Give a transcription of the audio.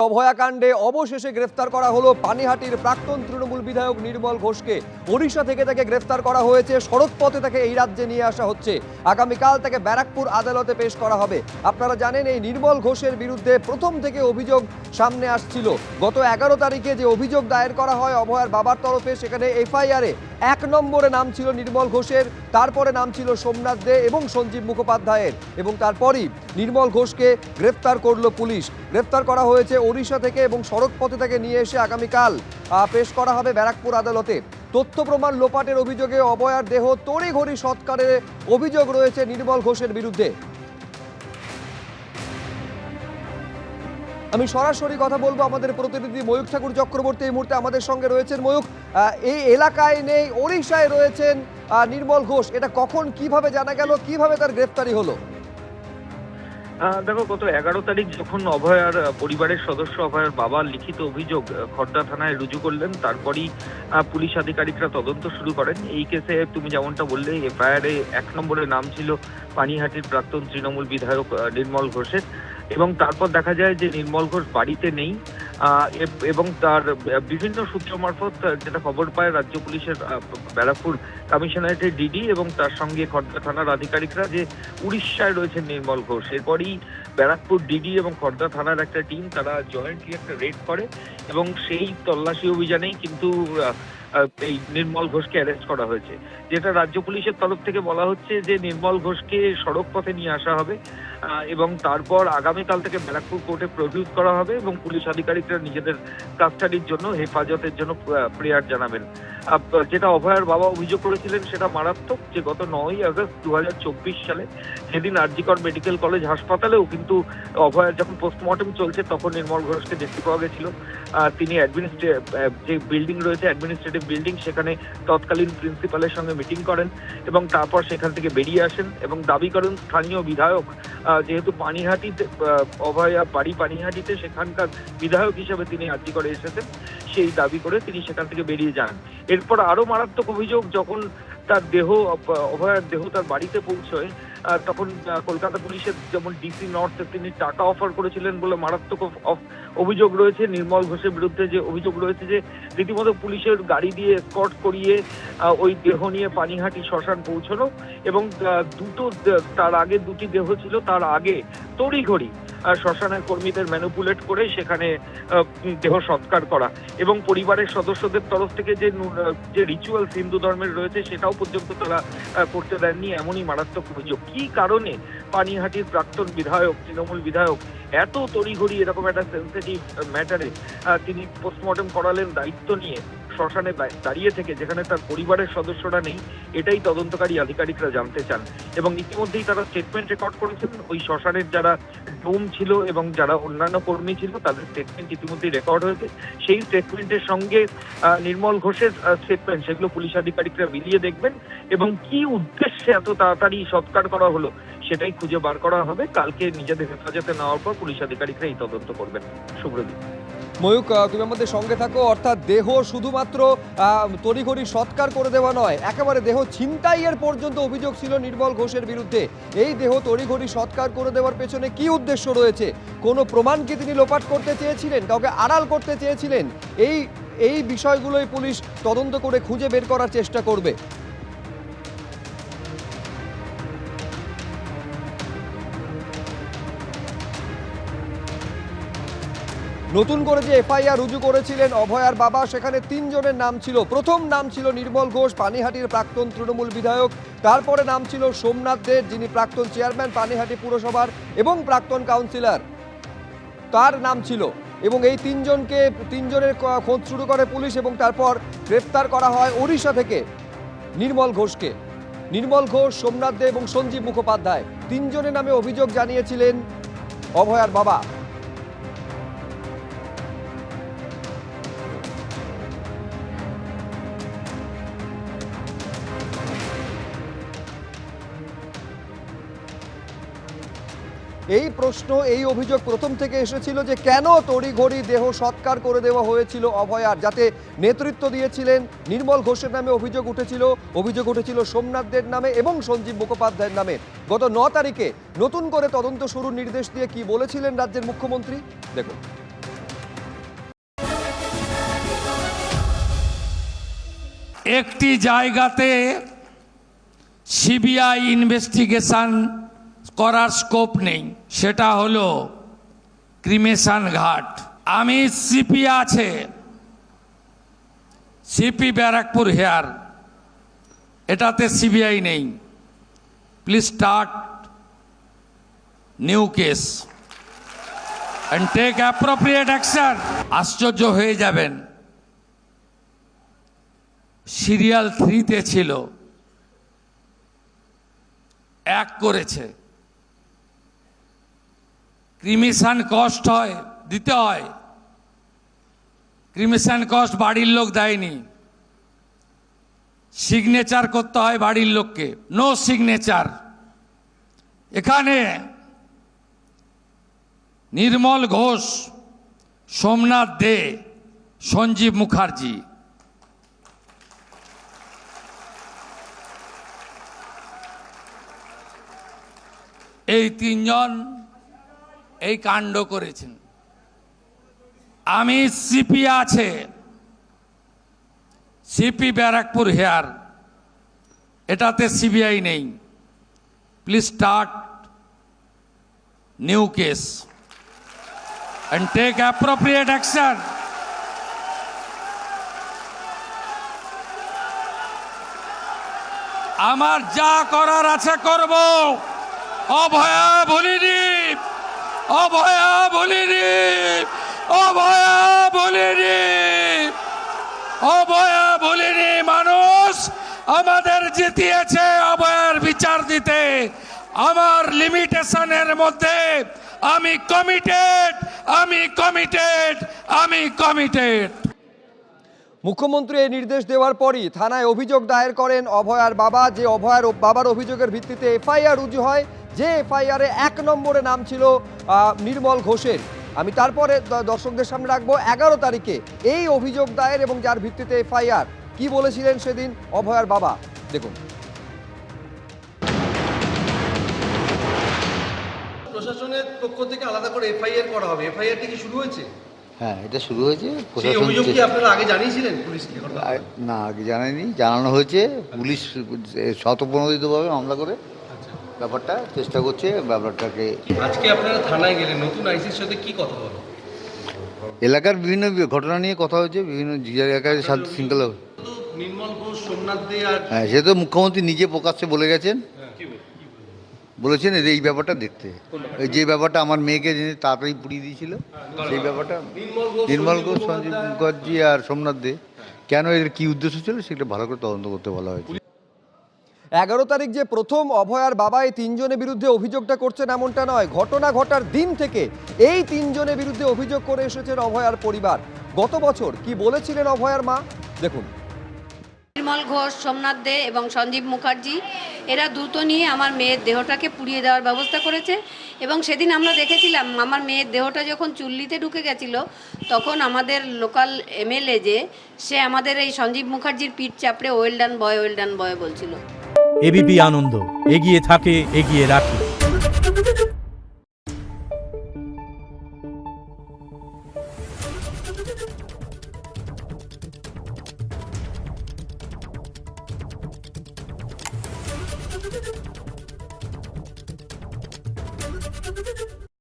অভয়াকাণ্ডে অবশেষে গ্রেফতার করা হলো পানিহাটির প্রাক্তন তৃণমূল বিধায়ক নির্মল ঘোষকে। ওড়িশা থেকে তাকে গ্রেফতার করা হয়েছে, সড়ক পথে তাকে এই রাজ্যে নিয়ে আসা হচ্ছে। আগামীকাল তাকে ব্যারাকপুর আদালতে পেশ করা হবে। আপনারা জানেন এই নির্মল ঘোষের বিরুদ্ধে প্রথম থেকে অভিযোগ সামনে আসছিল। গত 11 তারিখে যে অভিযোগ দায়ের করা হয় অভয়ার বাবার তরফে, সেখানে এফআইআরে 1 নম্বরে নাম ছিল নির্মল ঘোষের, তারপরে নাম ছিল সোমনাথ দে এবং সঞ্জীব মুখোপাধ্যায়ের, এবং তারপরই নির্মল ঘোষকে গ্রেফতার করলো পুলিশ। গ্রেফতার করা হয়েছে ওড়িশা থেকে এবং সড়ক পথে তাকে নিয়ে এসে আগামীকাল পেশ করা হবে ব্যারাকপুর আদালতে। তথ্য প্রমাণ লোপাটের অভিযোগে অভয়ার দেহ তড়িঘড়ি সৎকারের অভিযোগ রয়েছে নির্মল ঘোষের বিরুদ্ধে। আমি সরাসরি কথা বলবো আমাদের প্রতিনিধি ময়ূক ঠাকুর চক্রবর্তী এই মুহূর্তে আমাদের সঙ্গে রয়েছেন। ময়ূক, এই এলাকায় নেই, ওড়িশায় রয়েছেন নির্মল ঘোষ, এটা কখন কিভাবে জানা গেল, কিভাবে তার গ্রেফতারি হলো? দেখো, গত 11 তারিখ যখন অভয়ার পরিবারের সদস্য অভয়ার বাবা লিখিত অভিযোগ খড়দা থানায় রুজু করলেন, তারপরই পুলিশ আধিকারিকরা তদন্ত শুরু করেন। এই কেসে তুমি যেমনটা বললে, এফআইআরে 1 নম্বরে নাম ছিল পানিহাটির প্রাক্তন তৃণমূল বিধায়ক নির্মল ঘোষের, এবং তারপর দেখা যায় যে নির্মল ঘোষ বাড়িতে নেই, এবং তার বিভিন্ন সূত্র মারফত যেটা খবর পায় রাজ্য পুলিশের ব্যারাকপুর কমিশনারেটের ডিডি এবং তার সঙ্গে খড়দা থানার আধিকারিকরা যে উড়িষ্যায় রয়েছেন নির্মল ঘোষ। এরপরই ব্যারাকপুর ডিডি এবং খড়দা থানার একটা টিম তারা জয়েন্টলি একটা রেড করে, এবং সেই তল্লাশি অভিযানেই কিন্তু এই নির্মল ঘোষকে অ্যারেস্ট করা হয়েছে। যেটা রাজ্য পুলিশের তরফ থেকে বলা হচ্ছে যে নির্মল ঘোষকে সড়ক পথে নিয়ে আসা হবে এবং তারপর আগামীকাল থেকে ব্যারাকপুর কোর্টে প্রডিউস করা হবে, এবং পুলিশ আধিকারিকরা নিজেদের কাস্টাডির জন্য, হেফাজতের জন্য প্রেয়ার জানাবেন। যেটা অভয়ার বাবা অভিযোগ করেছিলেন সেটা মারাত্মক, যে গত 9ই আগস্ট 2024 সালে যেদিন আরজিকর মেডিকেল কলেজ হাসপাতালেও কিন্তু অভয়ার যখন পোস্টমর্টম চলছে তখন নির্মল ঘোষকে দেখতে পাওয়া গেছিল। তিনি যে বিল্ডিং রয়েছে অ্যাডমিনিস্ট্রেটিভ বিল্ডিং, সেখানে তৎকালীন প্রিন্সিপালের সঙ্গে মিটিং করেন এবং তারপর সেখান থেকে বেরিয়ে আসেন এবং দাবি করেন স্থানীয় বিধায়ক, যেহেতু পানিহাটিতে অভয়া বাড়ি পানিহাটিতে, সেখানকার বিধায়ক হিসেবে তিনি আর্জি করে এসেছেন, সেই দাবি করে তিনি সেখান থেকে বেরিয়ে যান। এরপর আরো মারাত্মক অভিযোগ, যখন তার দেহ অভয়ার দেহ তার বাড়িতে পৌঁছয় তখন কলকাতা পুলিশের যেমন ডিসি নর্থ তিনি টাকা অফার করেছিলেন বলে মারাত্মক অভিযোগ রয়েছে নির্মল ঘোষের বিরুদ্ধে। যে অভিযোগ রয়েছে যে রীতিমতো পুলিশের গাড়ি দিয়ে এসকর্ট করিয়ে ওই দেহ নিয়ে পানিহাটি শ্মশান পৌঁছানো, এবং তার আগে 2টি দেহ ছিল, তার আগে তড়িঘড়ি শ্মশানের কর্মীদের ম্যানিপুলেট করে সেখানে দেহ সৎকার করা, এবং পরিবারের সদস্যদের তরফ থেকে যে রিচুয়াল হিন্দু ধর্মের রয়েছে সেটাও পর্যন্ত তারা করতে দেননি। এমনই মারাত্মক অভিযোগ। কি কারণে পানিহাটির প্রাক্তন বিধায়ক, তৃণমূল বিধায়ক এত তড়িঘড়ি এরকম একটা সেন্সিটিভ ম্যাটারে তিনি পোস্টমর্টম করালেন দায়িত্ব নিয়ে শ্মশানে দাঁড়িয়ে থেকে, যেখানে তার পরিবারের সদস্যরা নেই, এটাই তদন্তকারী আধিকারিকরা জানতে চান। এবং ইতিমধ্যেই তারা স্টেটমেন্ট রেকর্ড করেছেন। ওই শ্মশানের যারা ডোম ছিল এবং যারা অন্যান্য কর্মী ছিল তাদের স্টেটমেন্ট ইতিমধ্যেই রেকর্ড হয়েছে। সেই স্টেটমেন্টের সঙ্গে নির্মল ঘোষের স্টেটমেন্ট, সেগুলো পুলিশ আধিকারিকরা মিলিয়ে দেখবেন, এবং কি উদ্দেশ্যে এত তাড়াতাড়ি সৎকার করা হলো সেটাই খুঁজে বার করা হবে। কালকে নিজেদের হেফাজতে নেওয়ার পর পুলিশ আধিকারিকরা এই তদন্ত করবেন। শুভ্রদীপ। ময়ূক, তুমি আমাদের সঙ্গে থাকো। অর্থাৎ দেহ শুধুমাত্র তড়িঘড়ি সৎকার করে দেওয়া নয়, একেবারে দেহ ছিনতাইয়ের পর্যন্ত অভিযোগ ছিল নির্মল ঘোষের বিরুদ্ধে। এই দেহ তড়িঘড়ি সৎকার করে দেওয়ার পেছনে কি উদ্দেশ্য রয়েছে? কোনো প্রমাণ কি তিনি লোপাট করতে চেয়েছিলেন, কাউকে আড়াল করতে চেয়েছিলেন? এই বিষয়গুলোই পুলিশ তদন্ত করে খুঁজে বের করার চেষ্টা করবে। নতুন করে যে এফআইআর রুজু করেছিলেন অভয়ার বাবা, সেখানে 3 জনের নাম ছিল। প্রথম নাম ছিল নির্মল ঘোষ, পানিহাটির প্রাক্তন তৃণমূল বিধায়ক। তারপরে নাম ছিল সোমনাথ দে, যিনি প্রাক্তন চেয়ারম্যান পানিহাটি পুরসভার এবং প্রাক্তন কাউন্সিলর, তার নাম ছিল। এবং এই 3 জনের খোঁজ শুরু করে পুলিশ, এবং তারপর গ্রেফতার করা হয় ওড়িশা থেকে নির্মল ঘোষকে। নির্মল ঘোষ, সোমনাথ দে এবং সঞ্জীব মুখোপাধ্যায় 3 জনের নামে অভিযোগ জানিয়েছিলেন অভয়ার বাবা। এই প্রশ্ন, এই অভিযোগ প্রথম থেকে এসেছিল যে কেন তড়িঘড়ি দেহ সৎকার করে দেওয়া হয়েছিল অভয়ার, যাতে নেতৃত্ব দিয়েছিলেন নির্মল ঘোষের নামে অভিযোগ উঠেছিল সোমনাথদের নামে এবং সঞ্জীব মুখোপাধ্যায়ের নামে। গত 9 তারিখে নতুন করে তদন্ত শুরুর নির্দেশ দিয়ে কি বলেছিলেন রাজ্যের মুখ্যমন্ত্রী, দেখুন। একটি জায়গাতে সিবিআই ইনভেস্টিগেশন করার স্কোপ নেই, সেটা হলো ক্রিমেশন ঘাট। আমি সিপি আছে, সিপি ব্যারাকপুর হেয়ার, এটাতে সিবিআই নেই। Please start new case and take appropriate action. আশ্চর্য হয়ে যাবেন, সিরিয়াল 3-তে ছিল, 1 করেছে। ক্রিমিশন কস্ট হয়, দিতে হয়। ক্রিমিশন কস্ট বাড়ির লোক দেয়নি, সিগনেচার করতে হয় বাড়ির লোককে, নো সিগনেচার। এখানে নির্মল ঘোষ, সোমনাথ দে, সঞ্জীব মুখার্জি, এই 3 জন এই কাণ্ড করেছেন। আমি সিপি আছে, সিপি ব্যারাকপুর হেয়ার, এটাতে সিবিআই নেই। Please start new case and take appropriate action. আমার যা করার আছে করব। অভয়া বলিনি, অভয়া বলিনি, অভয়া বলিনি, অভয়া বলিনি। মানুষ আমাদের জিতিয়েছে অভয়ার বিচার দিতে। আমার লিমিটেশনের মধ্যে আমি কমিটেড, আমি কমিটেড, আমি কমিটেড। মুখ্যমন্ত্রী এই নির্দেশ দেওয়ার পরই থানায় অভিযোগ দায়ের করেন অভয়ার বাবা। যে অভয়ার বাবার অভিযোগের ভিত্তিতে এফআইআর রুজু হয়, যে এফআইআরে 1 নম্বরে নাম ছিল নির্মল ঘোষের। আমি তারপরে দর্শকদের সামনে রাখবো 11 তারিখে এই অভিযোগ দায়ের এবং যার ভিত্তিতে এফআইআর। কি বলেছিলেন সেদিন অভয়ার বাবা, দেখুন। প্রশাসনের পক্ষ থেকে আলাদা করে এফআইআর করা হবে, এফআইআরটি কি শুরু হয়েছে? হ্যাঁ, এটা শুরু হয়েছে। সেই অভিযোগ কি আপনারা আগে জানিয়েছিলেন পুলিশকে? না, আগে জানায়নি, জানানো হয়েছে। পুলিশ স্বতঃপ্রণোদিতভাবে মামলা করে ব্যাপারটা চেষ্টা করছে ব্যাপারটাকে। আজকে আপনারা থানায় গেলেন, নতুন আইসির সাথে কি কথা হলো? এলাকার বিভিন্ন ঘটনা নিয়ে কথা হয়েছে, বিভিন্ন এলাকায় শান্তি শৃঙ্খলা। নির্মল ঘোষ, সোমনাথ দে আর হ্যাঁ, সে তো মুখ্যমন্ত্রী নিজে প্রকাশ্যে বলে গেছেন, বলেছেন এই ব্যাপারটা দেখতে। এই যে ব্যাপারটা আমার মেয়েকে যিনি তাড়াতাড়ি পুড়িয়ে দিয়েছিল, সেই ব্যাপারটা নির্মল ঘোষ, সঞ্জীব মুখার্জি আর সোমনাথ দে, কেন এর কি উদ্দেশ্য ছিল সেটা ভালো করে তদন্ত করতে বলা হয়েছে। 11 তারিখ যে প্রথম অভয়ার বাবা এই 3 জনের বিরুদ্ধে অভিযোগটা করছেন এমনটা নয়। ঘটনা ঘটার দিন থেকে এই 3 জনের বিরুদ্ধে অভিযোগ করে এসেছেন অভয়ার পরিবার। গত বছর কি বলেছিলেন অভয়ার মা, দেখুন। নির্মল ঘোষ, সোমনাথ দে এবং সঞ্জীব মুখার্জি এরা দ্রুত নিয়ে আমার মেয়ের দেহটাকে পুড়িয়ে দেওয়ার ব্যবস্থা করেছে। এবং সেদিন আমরা দেখেছিলাম আমার মেয়ের দেহটা যখন চুল্লিতে ঢুকে গেছিল, তখন আমাদের লোকাল এমএলএ যে সে আমাদের এই সঞ্জীব মুখার্জির পিঠ চাপড়ে ওয়েল ডান বয় বলছিল। এবিপি আনন্দ, এগিয়ে থাকে, এগিয়ে রাখে।